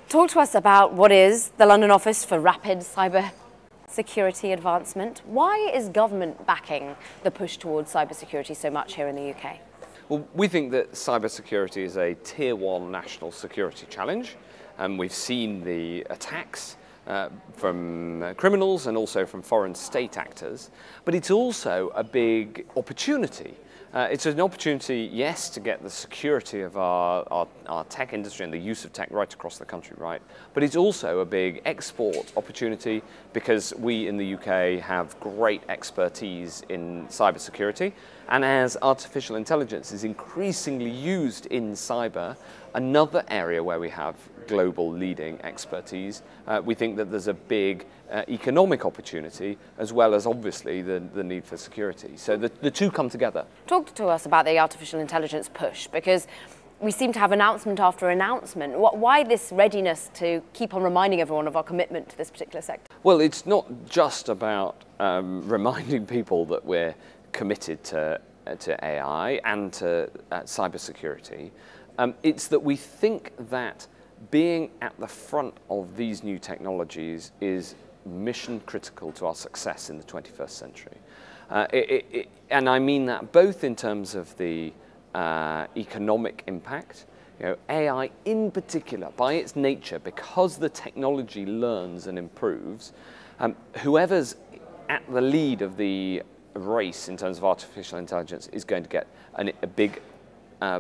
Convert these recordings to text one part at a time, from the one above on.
Talk to us about what is the London office for rapid cyber security advancement. Why is government backing the push towards cybersecurity so much here in the UK? Well, we think that cybersecurity is a tier one national security challenge. We've seen the attacks from criminals and also from foreign state actors, but it's also a big opportunity. It's an opportunity, yes, to get the security of our tech industry and the use of tech right across the country right, but it's also a big export opportunity because we in the UK have great expertise in cybersecurity, and as artificial intelligence is increasingly used in cyber, another area where we have global leading expertise, we think that there's a big economic opportunity as well as obviously the need for security. So the two come together. Talk to us about the artificial intelligence push, because we seem to have announcement after announcement. Why this readiness to keep on reminding everyone of our commitment to this particular sector? Well, it's not just about reminding people that we're committed to AI and to cybersecurity. It's that we think that being at the front of these new technologies is mission critical to our success in the 21st century. And I mean that both in terms of the economic impact. AI in particular, by its nature, because the technology learns and improves, whoever's at the lead of the race in terms of artificial intelligence is going to get a big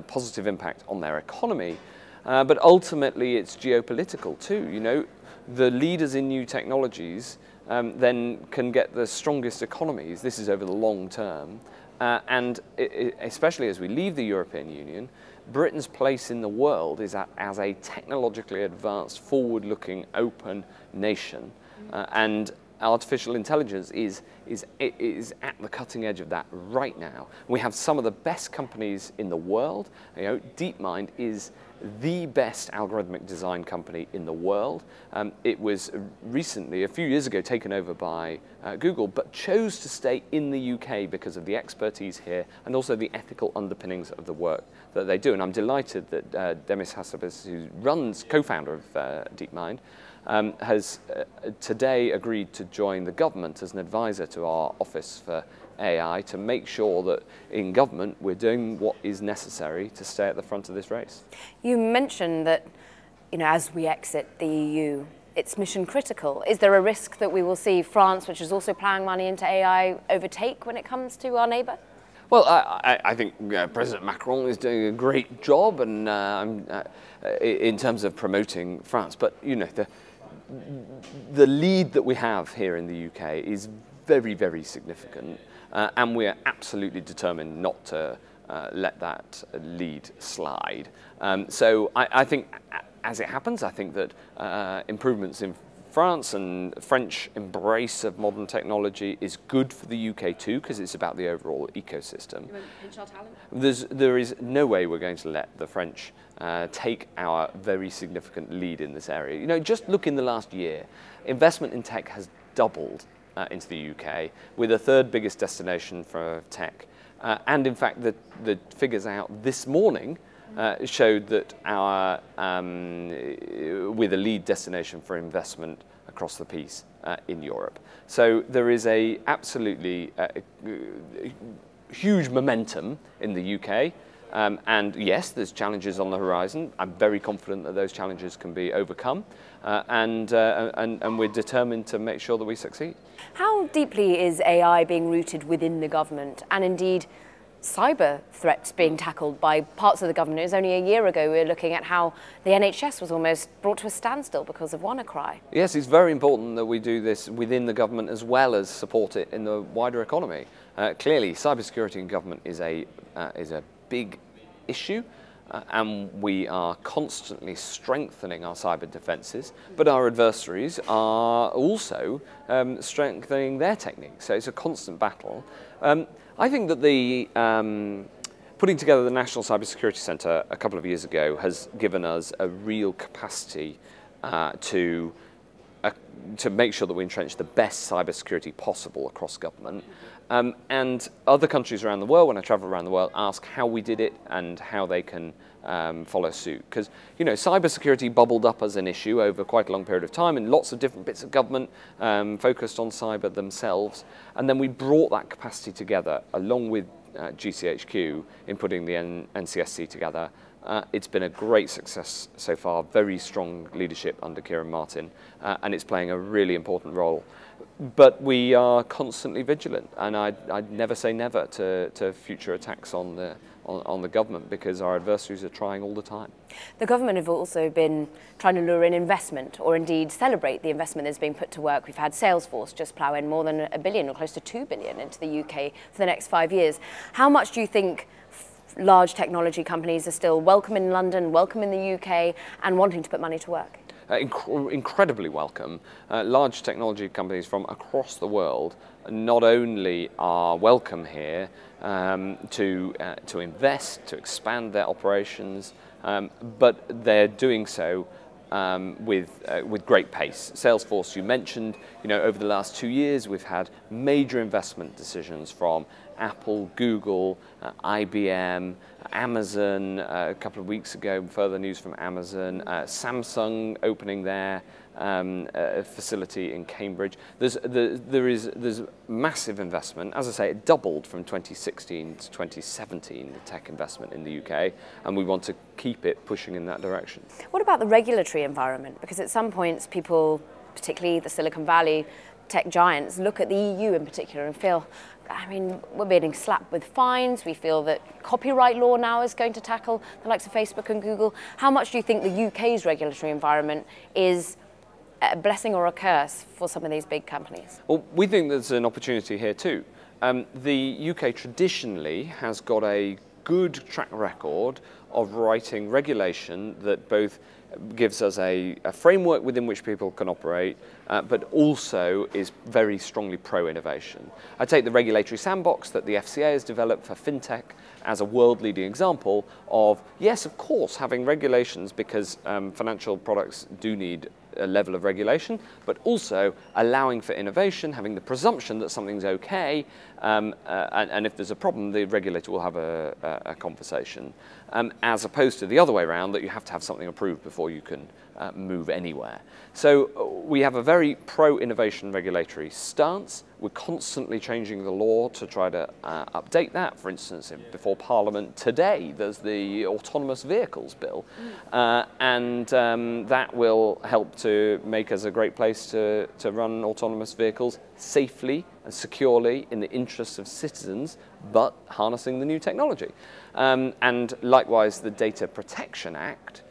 positive impact on their economy. But ultimately it's geopolitical too. The leaders in new technologies then can get the strongest economies. This is over the long term. And especially as we leave the European Union, Britain's place in the world is as a technologically advanced, forward-looking, open nation. And artificial intelligence is at the cutting edge of that right now. We have some of the best companies in the world. DeepMind is the best algorithmic design company in the world. It was recently, a few years ago, taken over by Google, but chose to stay in the UK because of the expertise here and also the ethical underpinnings of the work that they do. And I'm delighted that Demis Hassabis, who co-founder of DeepMind, has today agreed to join the government as an advisor to our Office for AI to make sure that in government we're doing what is necessary to stay at the front of this race. You mentioned that, as we exit the EU, it's mission critical. Is there a risk that we will see France, which is also plowing money into AI, overtake when it comes to our neighbour? Well, I think President Macron is doing a great job and in terms of promoting France, but the lead that we have here in the UK is very, very significant, and we are absolutely determined not to let that lead slide. So I think, as it happens, I think that improvements in France and French embrace of modern technology is good for the UK too, because it's about the overall ecosystem. You want to pinch our talent? There is no way we're going to let the French take our very significant lead in this area. Just look in the last year, investment in tech has doubled into the UK, with a third biggest destination for tech. And in fact, the figures out this morning showed that we're the lead destination for investment across the piece in Europe. So there is a absolutely huge momentum in the UK. And yes, there's challenges on the horizon. I'm very confident that those challenges can be overcome, and we're determined to make sure that we succeed. How deeply is AI being rooted within the government, and indeed cyber threats being tackled by parts of the government? It was only a year ago we were looking at how the NHS was almost brought to a standstill because of WannaCry. Yes, it's very important that we do this within the government as well as support it in the wider economy. Clearly, cybersecurity in government is a big issue, and we are constantly strengthening our cyber defences, but our adversaries are also strengthening their techniques, so it's a constant battle. I think that the putting together the National Cybersecurity Centre a couple of years ago has given us a real capacity to make sure that we entrench the best cybersecurity possible across government. And other countries around the world, when I travel around the world, ask how we did it and how they can follow suit. Because, cybersecurity bubbled up as an issue over quite a long period of time, and lots of different bits of government focused on cyber themselves. And then we brought that capacity together along with GCHQ in putting the NCSC together. It's been a great success so far, very strong leadership under Kieran Martin, and it's playing a really important role. But we are constantly vigilant, and I'd never say never to future attacks on the government, because our adversaries are trying all the time. The government have also been trying to lure in investment, or indeed celebrate the investment that's being put to work. We've had Salesforce just plough in more than $1 billion, or close to $2 billion, into the UK for the next 5 years. How much do you think large technology companies are still welcome in London, welcome in the UK, and wanting to put money to work? Incredibly welcome. Large technology companies from across the world not only are welcome here to invest, to expand their operations, but they're doing so with great pace. Salesforce, you mentioned, over the last 2 years, we've had major investment decisions from Apple, Google, IBM, Amazon, a couple of weeks ago, further news from Amazon, Samsung opening their facility in Cambridge. There's massive investment. As I say, it doubled from 2016 to 2017, the tech investment in the UK, and we want to keep it pushing in that direction. What about the regulatory environment? Because at some points people, particularly the Silicon Valley tech giants, look at the EU in particular and feel, we're being slapped with fines. We feel that copyright law now is going to tackle the likes of Facebook and Google. How much do you think the UK's regulatory environment is a blessing or a curse for some of these big companies? Well, we think there's an opportunity here too. The UK traditionally has got a good track record of writing regulation that both gives us a framework within which people can operate, but also is very strongly pro-innovation. I take the regulatory sandbox that the FCA has developed for fintech as a world-leading example of, yes, of course, having regulations, because financial products do need a level of regulation, but also allowing for innovation, having the presumption that something's okay, and if there's a problem, the regulator will have a conversation, as opposed to the other way around, that you have to have something approved before you can move anywhere. So we have a very pro-innovation regulatory stance. We're constantly changing the law to try to update that. For instance, before Parliament today, there's the autonomous vehicles bill, and that will help to make us a great place to run autonomous vehicles safely and securely in the interests of citizens, but harnessing the new technology. And likewise, the Data Protection Act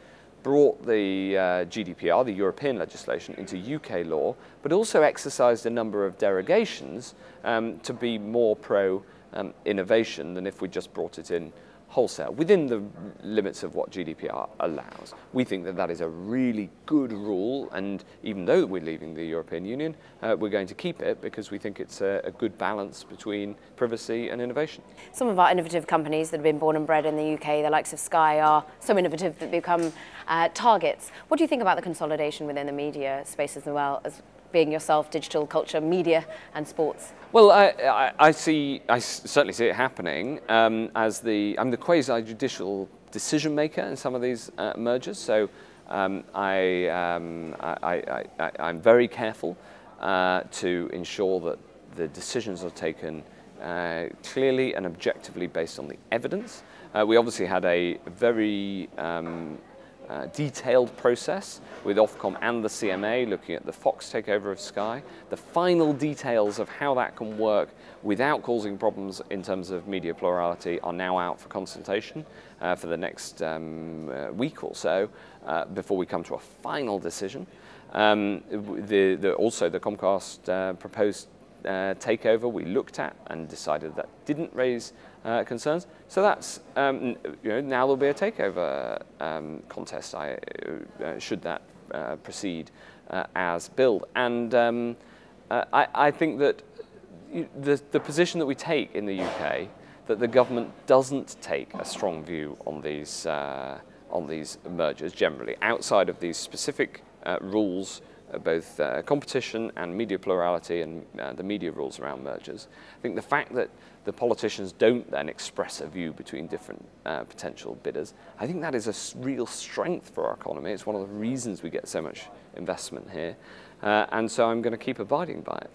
brought the GDPR, the European legislation, into UK law, but also exercised a number of derogations to be more pro-innovation than if we just brought it in wholesale, within the limits of what GDPR allows. We think that that is a really good rule, and even though we're leaving the European Union, we're going to keep it, because we think it's a good balance between privacy and innovation. Some of our innovative companies that have been born and bred in the UK, the likes of Sky, are so innovative that become targets. What do you think about the consolidation within the media space as well, as being yourself, digital, culture, media and sports? Well, I certainly see it happening. I'm the quasi-judicial decision maker in some of these mergers, so I'm very careful to ensure that the decisions are taken clearly and objectively based on the evidence. We obviously had a very detailed process with Ofcom and the CMA looking at the Fox takeover of Sky. The final details of how that can work without causing problems in terms of media plurality are now out for consultation for the next week or so before we come to a final decision. Also, the Comcast proposed takeover we looked at and decided that didn't raise concerns. So that's, now there'll be a takeover contest, should that proceed as billed. And I think that the position that we take in the UK, that the government doesn't take a strong view on these mergers generally, outside of these specific rules both competition and media plurality and the media rules around mergers. I think the fact that the politicians don't then express a view between different potential bidders, I think that is a real strength for our economy. It's one of the reasons we get so much investment here. And so I'm going to keep abiding by it.